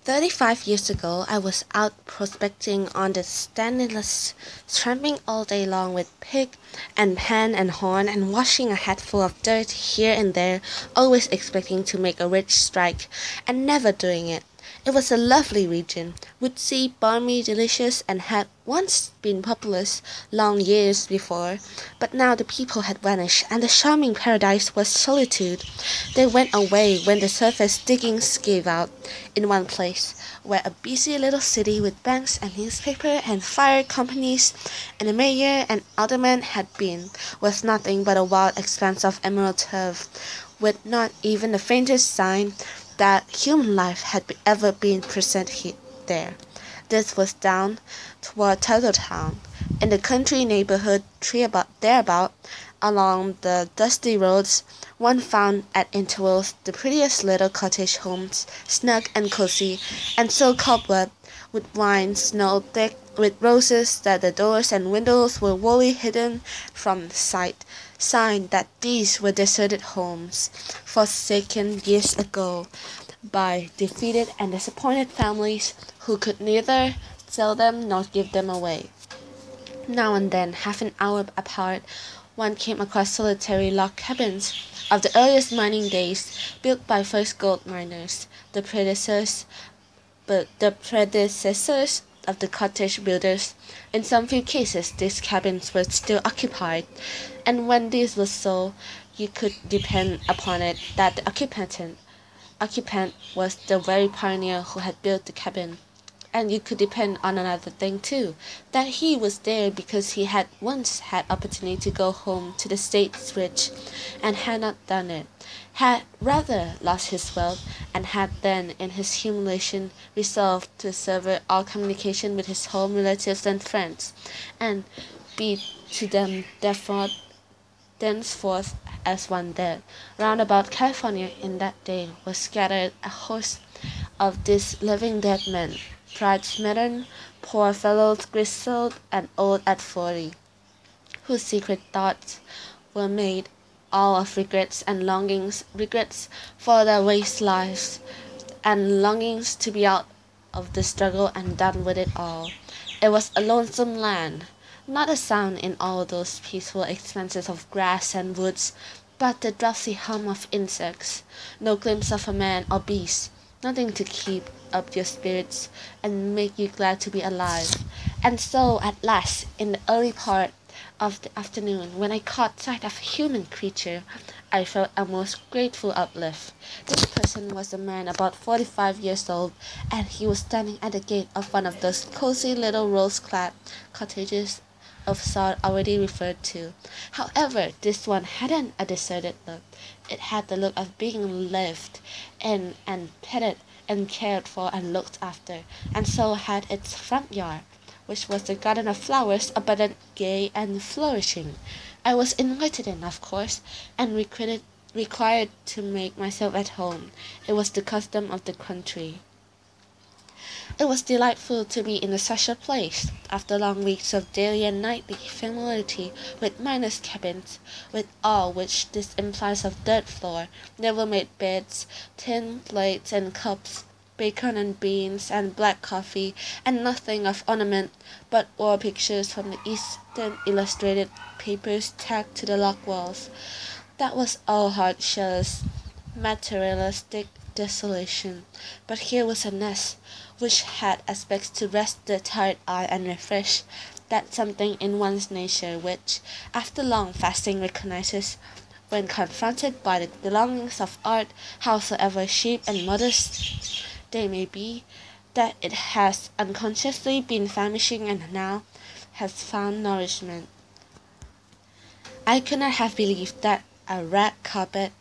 35 years ago, I was out prospecting on the Stanilas, tramping all day long with pick and pan and horn and washing a hatful of dirt here and there, always expecting to make a rich strike, and never doing it. It was a lovely region, woodsy, balmy, delicious, and had once been populous long years before, but now the people had vanished, and the charming paradise was solitude. They went away when the surface diggings gave out. In one place, where a busy little city with banks and newspaper and fire companies and a mayor and alderman had been, was nothing but a wild expanse of emerald turf, with not even the faintest sign that human life had ever been present there. This was down toward Town, in the country neighborhood thereabout, along the dusty roads. One found at intervals the prettiest little cottage homes, snug and cozy, and so cobwebbed with wine snow thick, with roses that the doors and windows were wholly hidden from sight, sign that these were deserted homes, forsaken years ago by defeated and disappointed families who could neither sell them nor give them away. Now and then, half an hour apart, one came across solitary log cabins of the earliest mining days, built by first gold miners, the predecessors of the cottage builders. In some few cases, these cabins were still occupied, and when this was so, you could depend upon it that the occupant was the very pioneer who had built the cabin. And you could depend on another thing too, that he was there because he had once had opportunity to go home to the States rich, and had not done it, had rather lost his wealth, and had then in his humiliation resolved to sever all communication with his home relatives and friends, and be to them thenceforth as one dead. Round about California in that day was scattered a host of these living dead men, pride-smitten, poor fellows, grizzled and old at 40, whose secret thoughts were made all of regrets for their waste lives, and longings to be out of the struggle and done with it all. It was a lonesome land, not a sound in all those peaceful expanses of grass and woods, but the drowsy hum of insects, no glimpse of a man or beast, nothing to keep up your spirits and make you glad to be alive. And so at last, in the early part of the afternoon, when I caught sight of a human creature, I felt a most grateful uplift. This person was a man about 45 years old, and he was standing at the gate of one of those cozy little rose-clad cottages of sort already referred to. However, this one hadn't a deserted look. It had the look of being lived in and petted and cared for and looked after, and so had its front yard, which was the garden of flowers, abundant, gay, and flourishing. I was invited in, of course, and required to make myself at home. It was the custom of the country. It was delightful to be in such a place, after long weeks of daily and nightly familiarity with miners' cabins, with all which this implies of dirt floor, never-made beds, tin plates and cups, bacon and beans and black coffee, and nothing of ornament but war pictures from the Eastern illustrated papers tacked to the log walls. That was all hard shells, materialistic desolation. But here was a nest which had aspects to rest the tired eye and refresh that something in one's nature which, after long fasting, recognizes, when confronted by the belongings of art, howsoever cheap and modest they may be, that it has unconsciously been famishing and now has found nourishment. I could not have believed that a rag carpet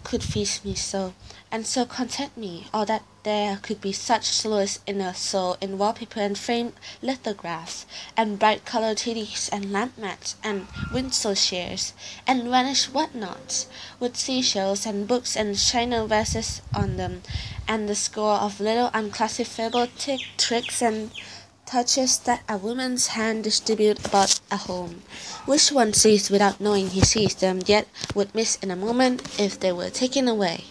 could feast me so, and so content me, or that there could be such solace in a soul in wallpaper and framed lithographs, and bright-colored TDs and lamp mats and window chairs, and vanished whatnots, with seashells and books and china vases on them, and the score of little unclassifiable tricks and touches that a woman's hand distributes about a home, which one sees without knowing he sees them, yet would miss in a moment if they were taken away.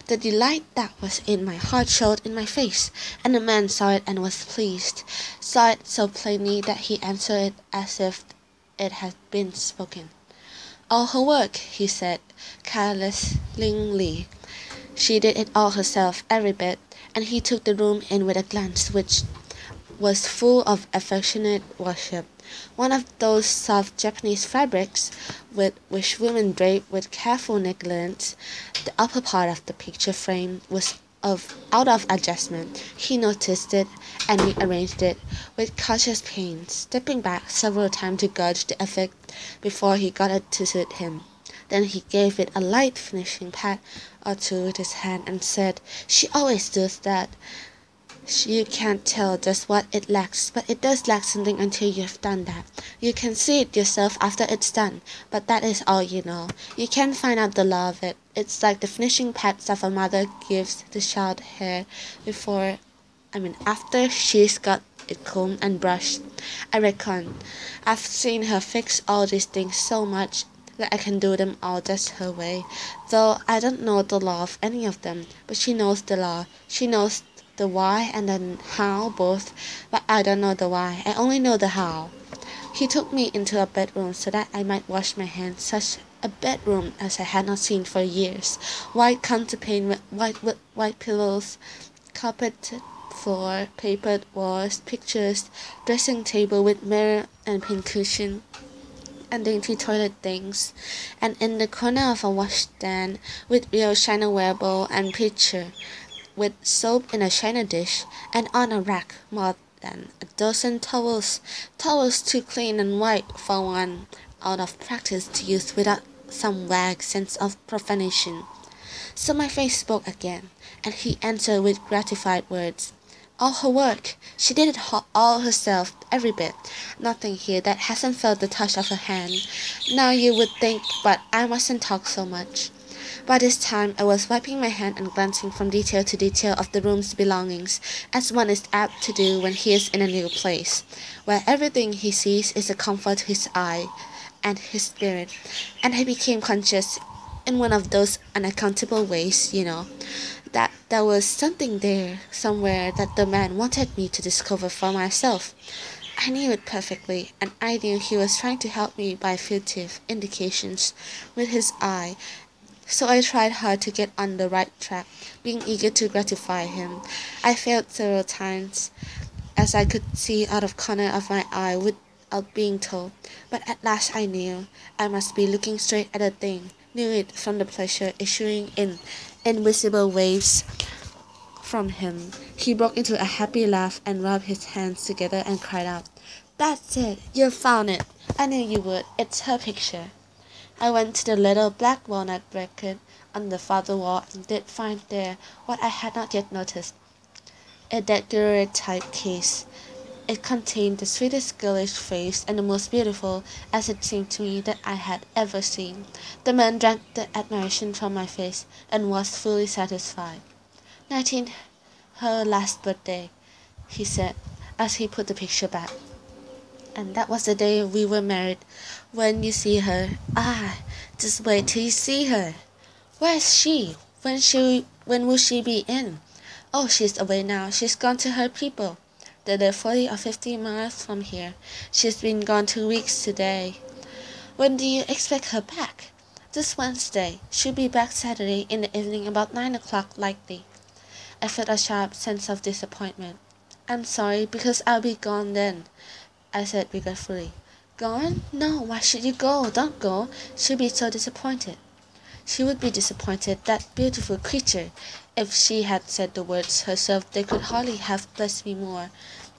The delight that was in my heart showed in my face, and the man saw it and was pleased, saw it so plainly that he answered it as if it had been spoken. All her work, he said, carelessly. She did it all herself, every bit, and he took the room in with a glance which was full of affectionate worship. One of those soft Japanese fabrics with which women drape with careful negligence, the upper part of the picture frame was out of adjustment. He noticed it and rearranged it with cautious pains, stepping back several times to gauge the effect before he got it to suit him. Then he gave it a light finishing pat or two with his hand and said, "She always does that. You can't tell just what it lacks, but it does lack something until you've done that. You can see it yourself after it's done, but that is all you know. You can't find out the law of it. It's like the finishing pats of a mother gives the child hair after she's got it combed and brushed. I reckon I've seen her fix all these things so much that I can do them all just her way, though I don't know the law of any of them, but she knows the law. She knows the why and the how both, but I don't know the why. I only know the how." He took me into a bedroom so that I might wash my hands, such a bedroom as I had not seen for years. White counterpane with white pillows, carpeted floor, papered walls, pictures, dressing table with mirror and pincushion, and dainty toilet things, and in the corner of a washstand with real chinaware bowl and pitcher, with soap in a china dish, and on a rack more than a dozen towels too clean and white for one out of practice to use without some vague sense of profanation. So my face spoke again, and he answered with gratified words. All her work. She did it all herself, every bit. Nothing here that hasn't felt the touch of her hand. Now you would think, but I mustn't talk so much. By this time I was wiping my hand and glancing from detail to detail of the room's belongings, as one is apt to do when he is in a new place, where everything he sees is a comfort to his eye and his spirit, and I became conscious, in one of those unaccountable ways, that there was something there somewhere that the man wanted me to discover for myself. I knew it perfectly, and I knew he was trying to help me by furtive indications with his eye. So I tried hard to get on the right track, being eager to gratify him. I failed several times, as I could see out of corner of my eye without being told. But at last I knew I must be looking straight at a thing, knew it from the pleasure issuing in invisible waves from him. He broke into a happy laugh and rubbed his hands together and cried out, "That's it! You've found it! I knew you would. It's her picture." I went to the little black walnut bracket on the farther wall and did find there what I had not yet noticed, a daguerreotype case. It contained the sweetest girlish face and the most beautiful, as it seemed to me, that I had ever seen. The man drank the admiration from my face and was fully satisfied. 19, her last birthday, he said, as he put the picture back. And that was the day we were married. When you see her, just wait till you see her. Where is she? When will she be in? Oh, she's away now. She's gone to her people. They live 40 or 50 miles from here. She's been gone 2 weeks today. When do you expect her back? This Wednesday. She'll be back Saturday in the evening about 9 o'clock likely. I felt a sharp sense of disappointment. I'm sorry, because I'll be gone then, I said regretfully. Gone? No, why should you go? Don't go. She'll be so disappointed. She would be disappointed, that beautiful creature. If she had said the words herself, they could hardly have blessed me more.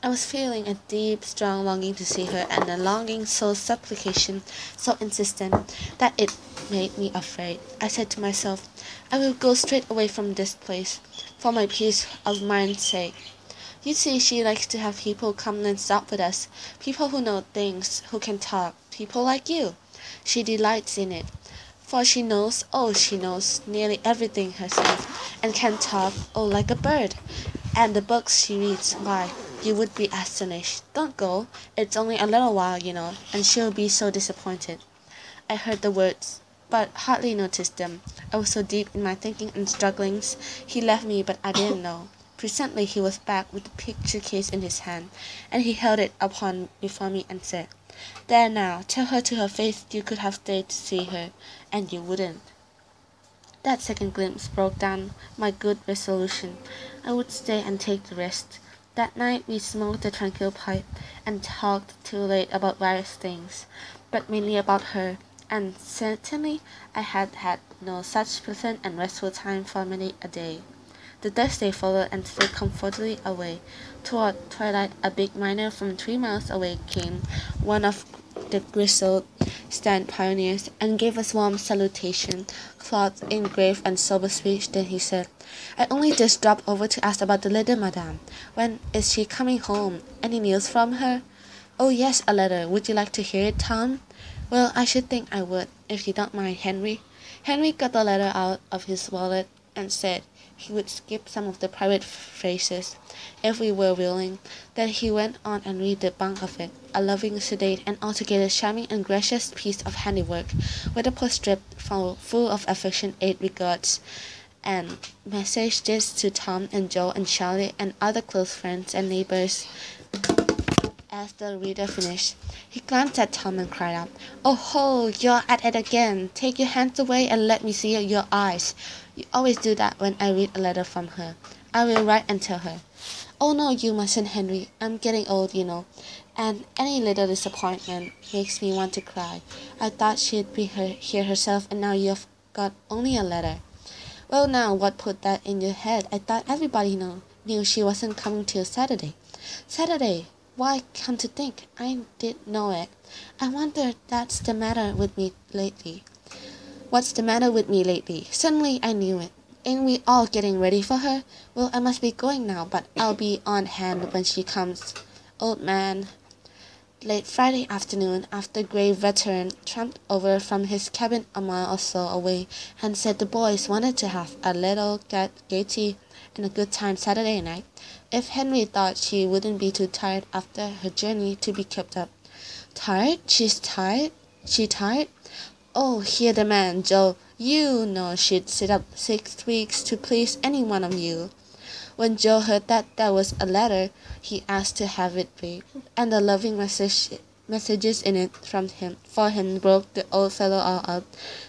I was feeling a deep, strong longing to see her, and a longing so supplication, so insistent, that it made me afraid. I said to myself, I will go straight away from this place, for my peace of mind's sake. You see, she likes to have people come and stop with us, people who know things, who can talk, people like you. She delights in it, for she knows nearly everything herself, and can talk, like a bird. And the books she reads, why, you would be astonished. Don't go, it's only a little while, and she'll be so disappointed. I heard the words, but hardly noticed them. I was so deep in my thinking and strugglings, he left me, but I didn't know. Presently he was back with the picture case in his hand, and he held it upon before me and said, "There now, tell her to her face you could have stayed to see her, and you wouldn't." That second glimpse broke down my good resolution. I would stay and take the rest. That night we smoked a tranquil pipe and talked till late about various things, but mainly about her, and certainly I had had no such pleasant and restful time for many a day. The Thursday followed and slid comfortably away. Toward twilight, a big miner from 3 miles away came, one of the grizzled stand pioneers, and gave us warm salutation, clothed in grave and sober speech. Then he said, "I only just dropped over to ask about the letter, madame. When is she coming home? Any news from her?" "Oh yes, a letter. Would you like to hear it, Tom?" "Well, I should think I would, if you don't mind, Henry." Henry got the letter out of his wallet and said he would skip some of the private phrases, if we were willing. Then he went on and read the bulk of it, a loving, sedate, and altogether charming and gracious piece of handiwork, with a postscript full of affectionate regards, and messages to Tom and Joe and Charlie and other close friends and neighbors. As the reader finished, he glanced at Tom and cried out, "Oh ho, you're at it again! Take your hands away and let me see your eyes. You always do that when I read a letter from her. I will write and tell her." "Oh no, you mustn't, Henry. I'm getting old, you know, and any little disappointment makes me want to cry. I thought she'd be here herself, and now you've got only a letter." "Well now, what put that in your head? I thought everybody knew she wasn't coming till Saturday." "Saturday? Why, come to think, I did know it. I wonder that's the matter with me lately." "What's the matter with me lately? Suddenly I knew it. Ain't we all getting ready for her? Well, I must be going now, but I'll be on hand when she comes. Old man." Late Friday afternoon, after grave veteran tramped over from his cabin a mile or so away and said the boys wanted to have a little gaiety and a good time Saturday night, if Henry thought she wouldn't be too tired after her journey to be kept up. "Tired? She's tired? She tired? Oh, hear the man, Joe. You know she'd sit up 6 weeks to please any one of you." When Joe heard that there was a letter, he asked to have it read, and the loving messages in it for him broke the old fellow all up.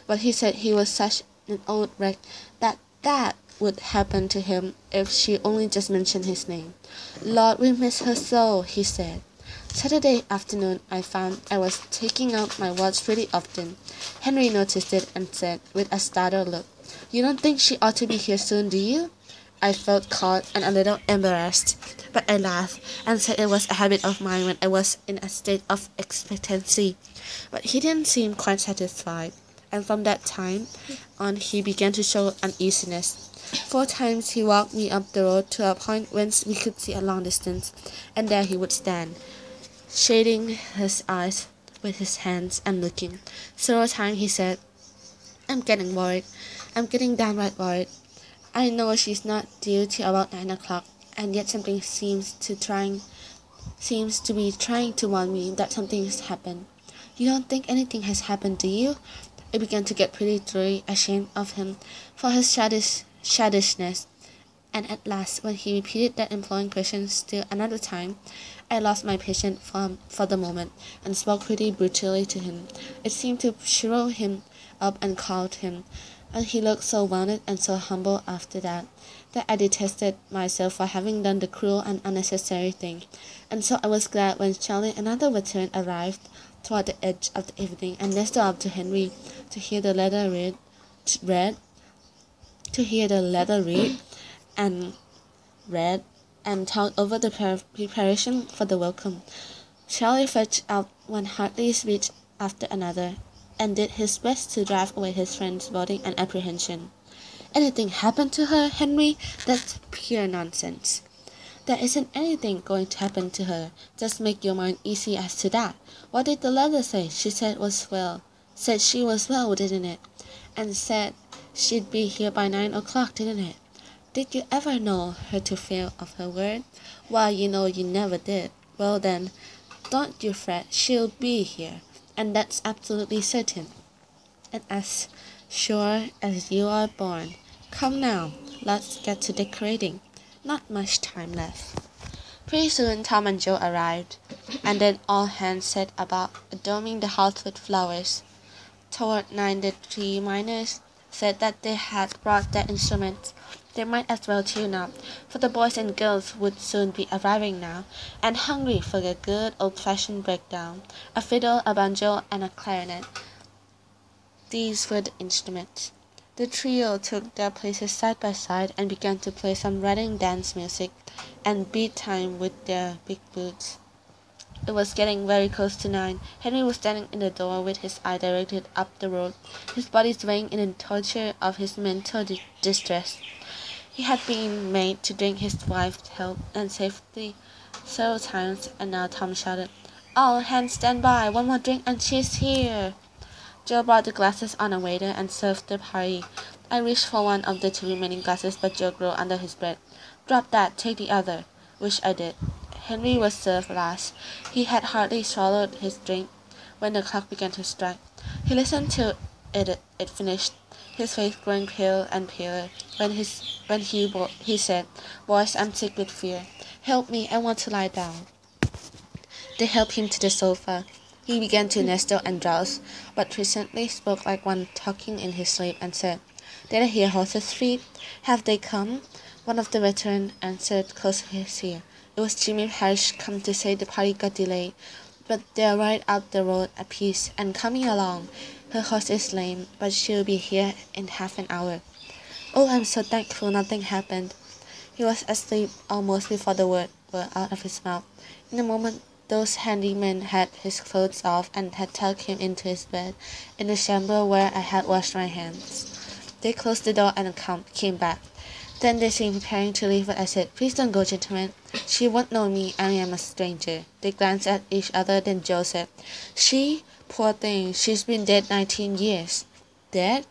But he said he was such an old wreck that would happen to him if she only just mentioned his name. "Lord, we miss her so," he said. Saturday afternoon I found I was taking out my watch pretty often. Henry noticed it and said, with a startled look, "You don't think she ought to be here soon, do you?" I felt caught and a little embarrassed, but I laughed and said it was a habit of mine when I was in a state of expectancy. But he didn't seem quite satisfied, and from that time on he began to show uneasiness. 4 times he walked me up the road to a point whence we could see a long distance, and there he would stand, shading his eyes with his hands and looking. Several times he said, "I'm getting worried. I'm getting downright worried. I know she's not due till about 9 o'clock, and yet something seems to be trying to warn me that something's happened. You don't think anything has happened, do you?" I began to get pretty thoroughly ashamed of him for his childishness, and at last, when he repeated that imploring question still another time, I lost my patience for the moment, and spoke pretty brutally to him. It seemed to shrivel him up and cowed him, and he looked so wounded and so humble after that I detested myself for having done the cruel and unnecessary thing. And so I was glad when Charlie, another veteran, arrived toward the edge of the evening and nestled up to Henry to hear the letter read and talk over the preparation for the welcome. Charlie fetched out one hearty speech after another, and did his best to drive away his friend's boding and apprehension. "Anything happened to her, Henry? That's pure nonsense." "There isn't anything going to happen to her. Just make your mind easy as to that. What did the letter say?" "She said she was well, didn't it? And said she'd be here by 9 o'clock, didn't it? Did you ever know her to fail of her word?" "Why, you know you never did." "Well then, don't you fret, she'll be here, and that's absolutely certain." and as sure as you are born. Come now, let's get to decorating. Not much time left." Pretty soon Tom and Joe arrived, and then all hands set about adorning the house with flowers. Toward 9 the 3 miners said that they had brought their instruments. They might as well tune up, for the boys and girls would soon be arriving now, and hungry for a good old-fashioned breakdown, a fiddle, a banjo, and a clarinet. These were the instruments. The trio took their places side by side and began to play some Reading dance music and beat time with their big boots. It was getting very close to 9. Henry was standing in the door with his eye directed up the road, his body swaying in the torture of his mental distress. He had been made to drink his wife's health and safety several times, and now Tom shouted, "All hands stand by! One more drink and she's here!" Joe brought the glasses on a waiter and served the party. I reached for one of the 2 remaining glasses, but Joe growled under his breath, "Drop that, take the other," which I did. Henry was served last. He had hardly swallowed his drink when the clock began to strike. He listened till it finished, his face growing pale and paler. When he said, "Boys, I'm sick with fear. Help me, I want to lie down." They helped him to the sofa. He began to nestle and drowse, but presently spoke like one talking in his sleep and said, "Did I hear horses' feet? Have they come?" One of the veterans answered close to his ear. It was Jimmy Parrish come to say the party got delayed, but they're right up the road a piece and coming along. Her horse is lame, but she'll be here in half an hour. "Oh, I'm so thankful nothing happened." He was asleep almost before the words were out of his mouth. In a moment those handy men had his clothes off and had tucked him into his bed in the chamber where I had washed my hands. They closed the door and came back. Then they seemed preparing to leave, but I said, "Please don't go, gentlemen. She won't know me. I am a stranger." They glanced at each other, then Joe said, "She? Poor thing, she's been dead 19 years. Dead?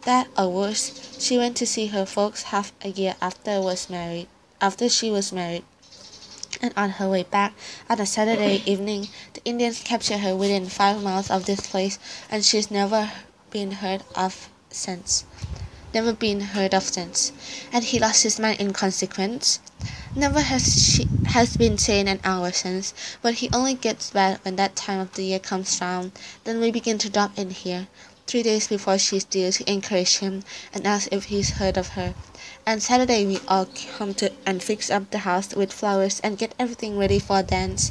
That or worse. She went to see her folks half a year after she was married. And on her way back, on a Saturday evening, the Indians captured her within 5 miles of this place, and she's never been heard of since. And he lost his mind in consequence. Never has been sane an hour since, but he only gets bad when that time of the year comes round. Then we begin to drop in here. 3 days before she's due to encourage him and ask if he's heard of her. And Saturday we all come to and fix up the house with flowers and get everything ready for a dance.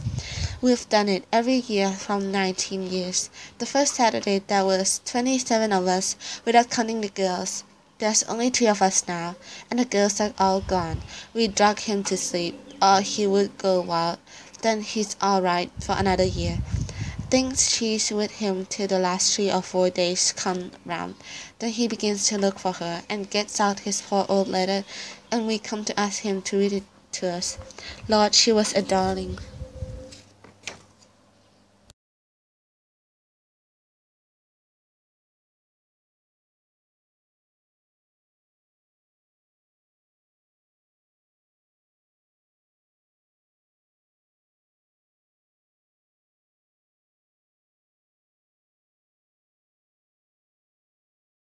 We've done it every year from 19 years. The first Saturday there was 27 of us, without counting the girls. There's only 3 of us now, and the girls are all gone. We drug him to sleep, or he would go wild. Then he's all right for another year. Thinks she's with him till the last 3 or 4 days come round. Then he begins to look for her, and gets out his poor old letter, and we come to ask him to read it to us. Lord, she was a darling.